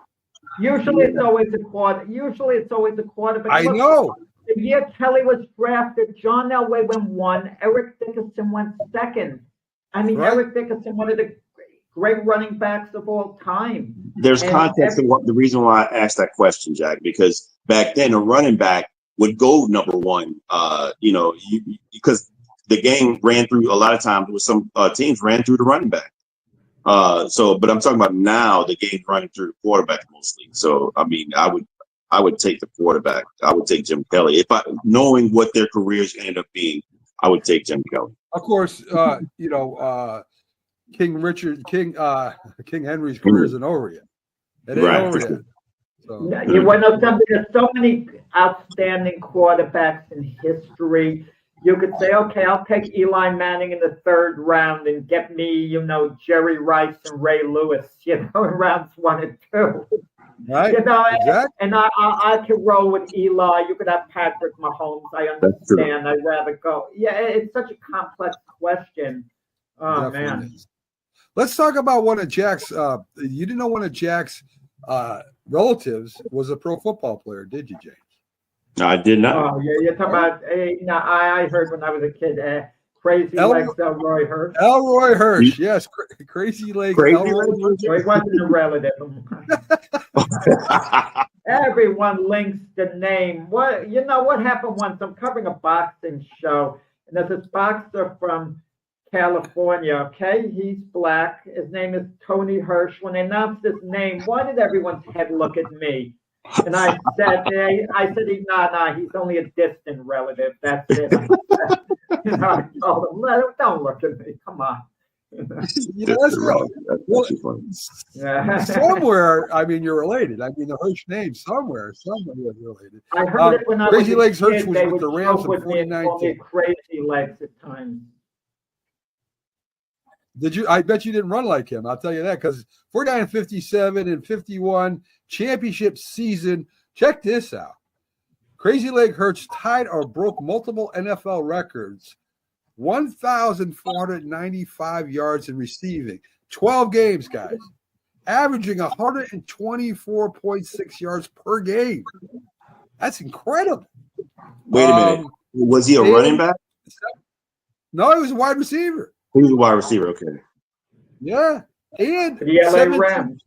Usually it's always a quarterback. I know. The year Kelly was drafted, John Elway went 1, Eric Dickerson went 2nd. I mean, right. Eric Dickerson, one of the great running backs of all time. There's context in the reason why I asked that question, Jack, because back then a running back would go number 1, because the game ran through a lot of times with some teams ran through the running back. But I'm talking about now the game's running through the quarterback mostly. So, I mean, I would take the quarterback. I would take Jim Kelly. Knowing what their careers ended up being, I would take Jim Kelly. Of course, King Henry's career isn't over yet. It ain't over yet. So. You want to know something? There's so many outstanding quarterbacks in history. You could say, okay, I'll take Eli Manning in the 3rd round and get me, Jerry Rice and Ray Lewis, in rounds 1 and 2. Right. Exactly. And I could roll with Eli. You could have Patrick Mahomes. I understand. I'd rather go. Yeah, it's such a complex question. Oh, definitely. Man. Let's talk about one of Jack's. You didn't know one of Jack's relatives was a pro football player, did you, James? No, I did not. Oh, yeah, you're talking about. I heard when I was a kid. Crazy Legs Elroy Hirsch. Elroy Hirsch, yes, Crazy Legs. Elroy Hirsch. He wasn't a relative. Everyone links the name. What happened once? I'm covering a boxing show, and there's this boxer from California. Okay, he's black. His name is Tony Hirsch. When they announced his name, why did everyone's head look at me? And I said, he's only a distant relative. That's it. I told him, don't look at me. Come on. That's right. Somewhere, I mean, you're related. I mean, the Hirsch name somewhere you're related. I heard it when I was Crazy Legs Hirsch was with with the Rams in 2019. Crazy Legs at times. Did you? I bet you didn't run like him. I'll tell you that, because 49, 57, and 51 championship season. Check this out. Crazy Leg Hirsch tied or broke multiple NFL records. 1,495 yards in receiving. 12 games, guys. Averaging 124.6 yards per game. That's incredible. Wait a minute. Was he a running back? No, he was a wide receiver. He was a wide receiver, okay. Yeah. And the LA Rams.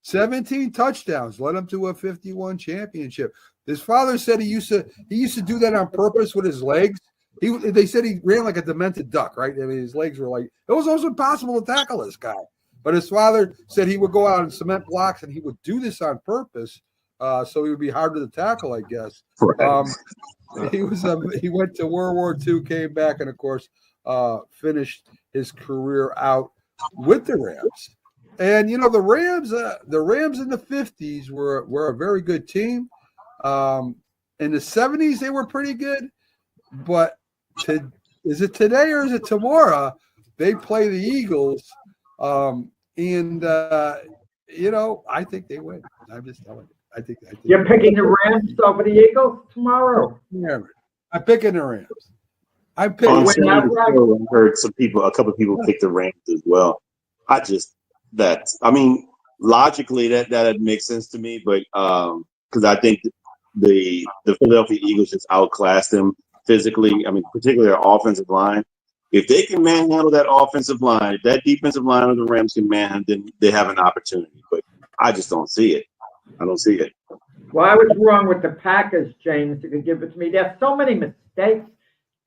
17 touchdowns led him to a 51 championship. His father said he used to do that on purpose with his legs. They said he ran like a demented duck, right? I mean, his legs were like, it was almost impossible to tackle this guy. But his father said he would go out and cement blocks, and he would do this on purpose, so he would be harder to tackle, I guess. Right. He went to World War II, came back, and of course finished his career out with the Rams. And the Rams in the 50s were a very good team. In the 70s they were pretty good, but is it today or is it tomorrow? They play the Eagles And I think they win. I'm just telling you. I think You're picking the Rams over the Eagles tomorrow. I'm picking the Rams. I'm picking. On Win Sunday, outright. I heard a couple of people pick the Rams as well. Logically that makes sense to me, but because I think the Philadelphia Eagles just outclassed them physically. I mean, particularly their offensive line. If they can manhandle that offensive line, if that defensive line of the Rams can manhandle, then they have an opportunity. But I just don't see it. I don't see it. Well, I was wrong with the Packers, James. You could give it to me. There's so many mistakes.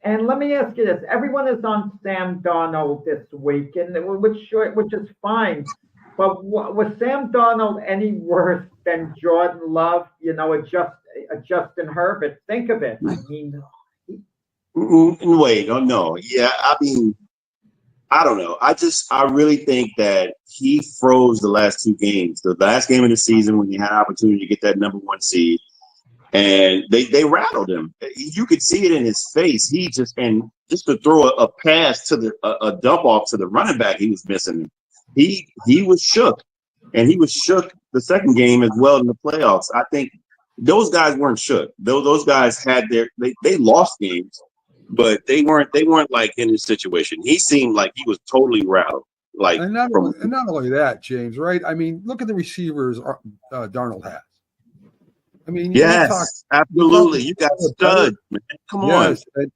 And let me ask you this. Everyone is on Sam Darnold this week, and which is fine. But was Sam Darnold any worse than Jordan Love, a Justin Herbert? Think of it. I mean, Wait, no. Yeah, I mean, I don't know. I really think that he froze the last two games. The last game of the season when he had an opportunity to get that number 1 seed, and they rattled him. You could see it in his face. Just to throw a pass to a dump off to the running back, he was missing. He was shook, and he was shook the second game as well in the playoffs. I think those guys weren't shook. Those guys had they lost games, but they weren't like in his situation. He seemed like he was totally rattled. Like, and not only that, James, right? I mean, look at the receivers Darnold has. I mean, yes, absolutely. You got stud, man. Come on.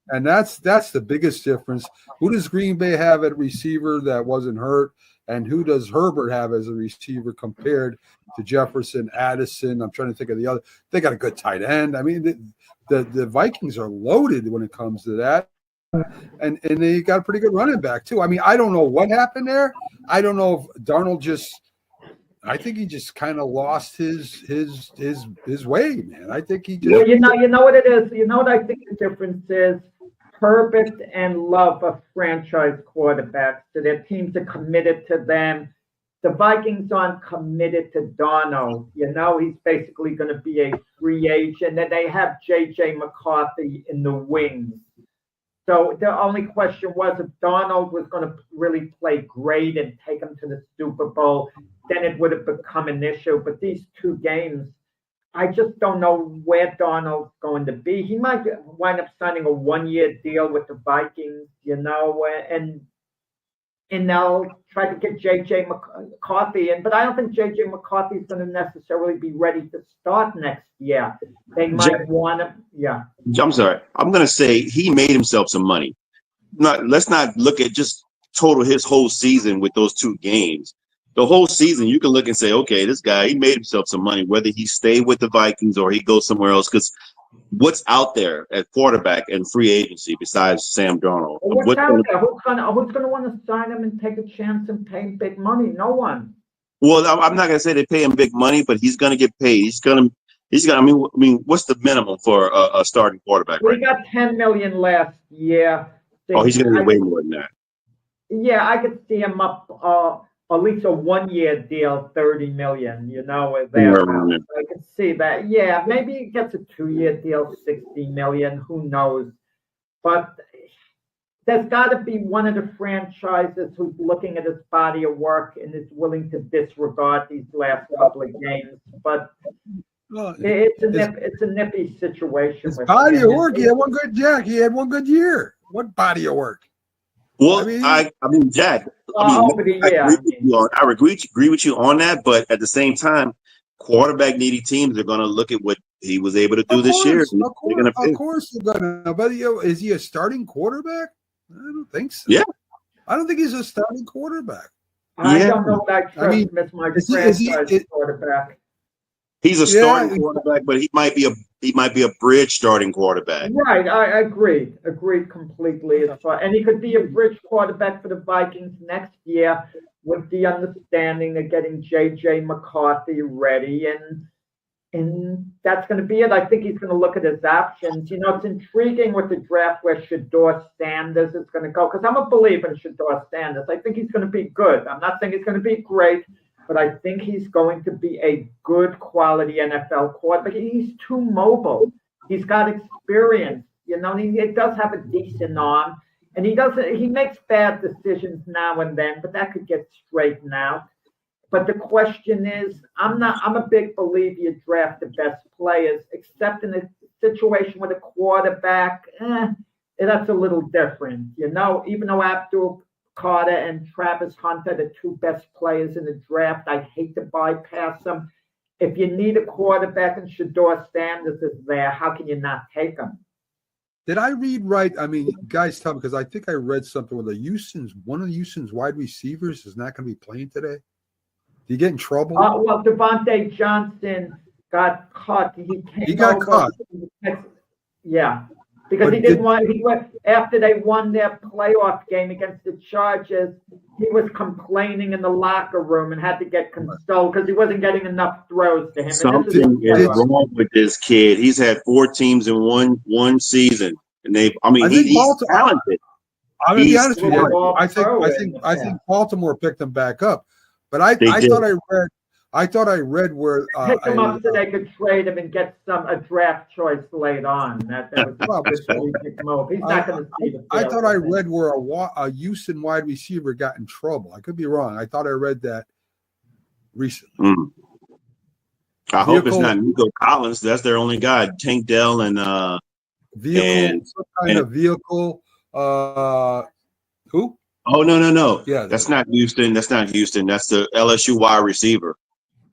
And that's the biggest difference. Who does Green Bay have at receiver that wasn't hurt? And who does Herbert have as a receiver compared to Jefferson, Addison? I'm trying to think of the other. They got a good tight end. I mean, the Vikings are loaded when it comes to that. And they got a pretty good running back, too. I mean, I don't know what happened there. I don't know if Darnold I think he just kind of lost his way, man. I think he just. Well, you know what it is. You know what I think the difference is. Herbert and Love are franchise quarterbacks, so their teams are committed to them. The Vikings aren't committed to Darnold. He's basically going to be a free agent, and they have J.J. McCarthy in the wings. So the only question was if Darnold was going to really play great and take them to the Super Bowl, then it would have become an issue. But these two games, I just don't know where Darnold's going to be. He might wind up signing a 1-year deal with the Vikings, and they'll try to get J.J. McCarthy in. But I don't think J.J. McCarthy is going to necessarily be ready to start next year. They might want him. Yeah. I'm sorry. I'm going to say he made himself some money. Let's not look at just total his whole season with those two games. The whole season, you can look and say, okay, this guy, he made himself some money, whether he stay with the Vikings or he goes somewhere else. Because what's out there at quarterback and free agency besides Sam Darnold? Well, what's out there? Who's going to want to sign him and take a chance and pay him big money? No one. Well, I'm not going to say they pay him big money, but he's going to get paid. He's going to. I mean, what's the minimum for a starting quarterback? Well, he got $10 million last year. Oh, he's going to get way more than that. Yeah, I could see him up at least a 1-year deal, $30 million. I could see that. Yeah, maybe he gets a 2-year deal, $60 million. Who knows? But there's got to be one of the franchises who's looking at his body of work and is willing to disregard these last couple of games. But it's a nippy situation. His body of work. He had one good He had one good year. What body of work? Well, I mean, Jack. I agree with you on that, but at the same time, quarterback needy teams are going to look at what he was able to do this year. Of course, they're going to. But is he a starting quarterback? I don't think so. Yeah, I don't think he's a starting quarterback. I don't know if I trust him as my franchise quarterback. He's a starting quarterback, but he might be a bridge starting quarterback. Right, I agreed completely. And he could be a bridge quarterback for the Vikings next year with the understanding of getting J.J. McCarthy ready, and that's going to be it. I think he's going to look at his options. It's intriguing with the draft where Shedeur Sanders is going to go, because I'm a believer in Shedeur Sanders. I think he's going to be good. I'm not saying he's going to be great, but I think he's going to be a good quality NFL quarterback. He's too mobile. He's got experience. He does have a decent arm, and he makes bad decisions now and then, but that could get straightened out. But the question is, I'm a big believer you draft the best players, except in a situation with a quarterback, that's a little different. You know, even though Abdul Carter and Travis Hunter, the two best players in the draft, I hate to bypass them. If you need a quarterback and Shedeur Sanders is there, how can you not take him? Did I read right? I mean, guys, tell me, because I think I read something with one of the Houston's wide receivers is not going to be playing today. Did he get in trouble? Well, Devontae Johnson got cut. He got caught. Yeah, because he went after they won their playoff game against the Chargers. He was complaining in the locker room and had to get consoled because he wasn't getting enough throws to him. Something is wrong with this kid. He's had 4 teams in one season, and he's talented. I'm gonna be honest with you. I think Baltimore picked him back up, but I thought I read where pick him up so they could trade him and get a draft choice late on. That was a strategic move. He's not going to see the field. I thought I read where a Houston wide receiver got in trouble. I could be wrong. I thought I read that recently. I hope it's not Nico Collins. That's their only guy. Tank Dell and some kind of vehicle. Who? Oh no. Yeah, that's not Houston. That's not Houston. That's the LSU wide receiver.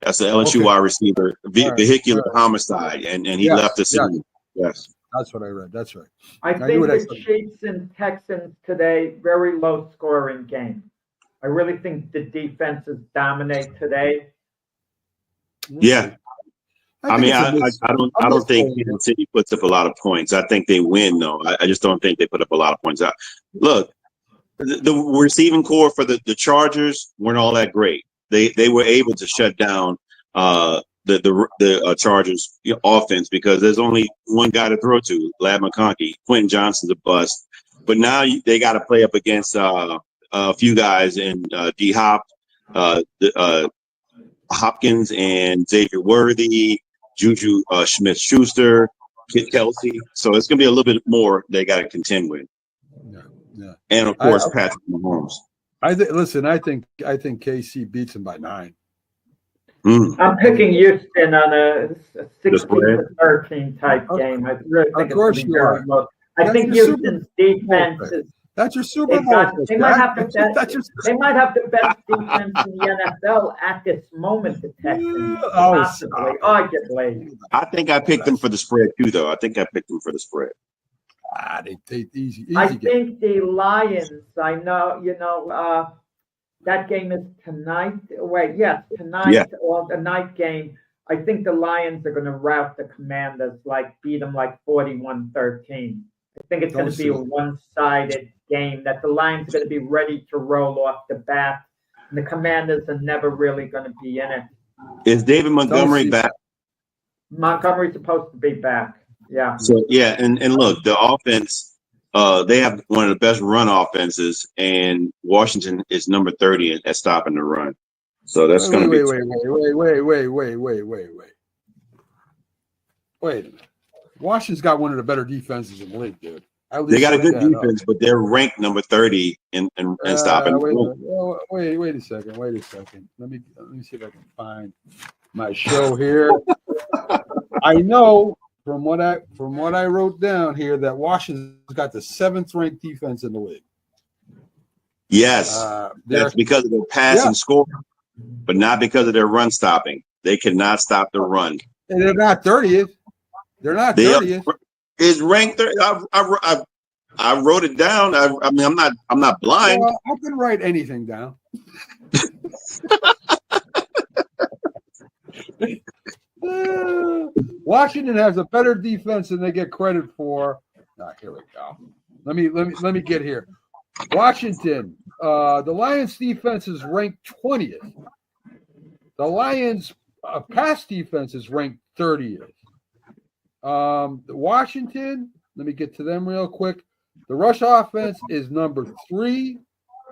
That's the LSU wide receiver. Vehicular homicide, and he left the scene. Yes, that's what I read. That's right. I think the Chiefs and Texans today, very low scoring game. I really think the defenses dominate today. Yeah. I don't think Kansas City puts up a lot of points. I think they win, though. I just don't think they put up a lot of points. Look, the receiving core for the Chargers weren't all that great. They were able to shut down the Chargers offense because there's only one guy to throw to, Lad McConkey. Quentin Johnson's a bust. But now they got to play up against a few guys in D-Hop, Hopkins and Xavier Worthy, Juju Smith-Schuster, Kid Kelsey. So it's going to be a little bit more they got to contend with. Yeah. And of course, Patrick Mahomes. I think KC beats him by 9. I'm picking Houston on a 16-13 type game. I really think it's very low. I think Houston's defense is. That's your Super Bowl. They might have the best defense in the NFL at this moment. The Texans, possibly, arguably. I think I picked them for the spread too, though. I think I picked them for the spread. They easy. I think the Lions. I know. That game is tonight. Tonight or the night game. I think the Lions are going to rout the Commanders, beat them 41-13. I think it's going to be a one-sided game that the Lions are going to be ready to roll off the bat, and the Commanders are never really going to be in it. Is David Montgomery back? Montgomery's supposed to be back. Yeah. So and look, the offense, they have one of the best run offenses, and Washington is number 30 at stopping the run. So that's going to be. Wait a minute. Washington's got one of the better defenses in the league, dude. They got a good defense, but they're ranked number 30 in stopping. Wait a second. Let me see if I can find my show here. I know from what I wrote down here that Washington's got the 7th ranked defense in the league. Yes, that's because of their pass and score, but not because of their run stopping. They cannot stop the run. And they're not 30th. They're not 30th. Is ranked 30. I wrote it down. I mean, I'm not blind. Well, I can write anything down. Washington has a better defense than they get credit for. Here we go. Let me get here. Washington, the Lions defense is ranked 20th. The Lions pass defense is ranked 30th. Washington, let me get to them real quick. The rush offense is number 3.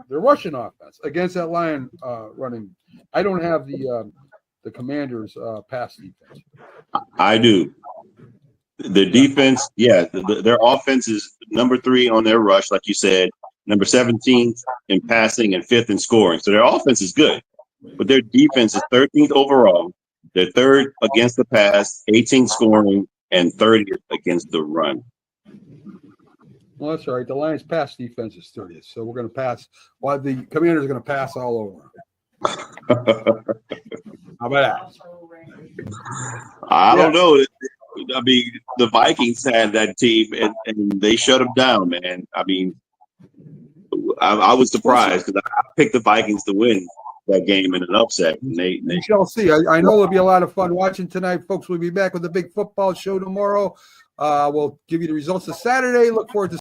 The rushing offense against that Lion running. I don't have the Commanders' pass defense. I do. The defense, their offense is number 3 on their rush, like you said, number 17 in passing and 5th in scoring. So their offense is good. but their defense is 13th overall. They're third against the pass, 18th scoring, and 30th against the run. Well, that's all right. The Lions' pass defense is 30th, so we're going to pass. Well, the Commanders are going to pass all over. How about that? I don't know. I mean, the Vikings had that team, and they shut them down, man. I mean, I was surprised because I picked the Vikings to win that game in an upset. And they shall see. I know it'll be a lot of fun watching tonight, folks. We'll be back with a big football show tomorrow. We'll give you the results of Saturday. Look forward to